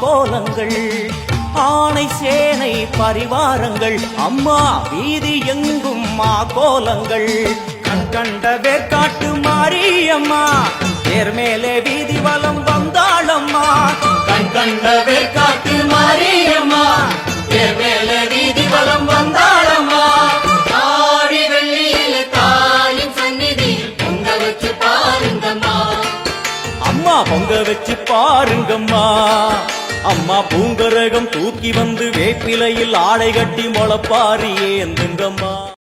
கோலங்கள் ஆனை சேனை பரிவாரங்கள் அம்மா வீதி எங்கும் மா கோலங்கள் கண்கண்ட வேற்காட்டு மாரியம்மா தேர் மேலே வீதி வலம் வந்தாளம்மா கண்கண்ட வேற்காட்டு மாரியம்மா தேர் மேலே வீதி வலம் வந்தாளம்மா ஆடி வெள்ளியில தாயின் சந்நிதி பொங்க வச்சு பாருங்கம்மா அம்மா பொங்க வச்சு பாருங்கம்மா அம்மா பூங்கரகம் தூக்கி வந்து வேப்பிலையில் ஆடை கட்டி முளப்பாரி ஏந்துங்கம்மா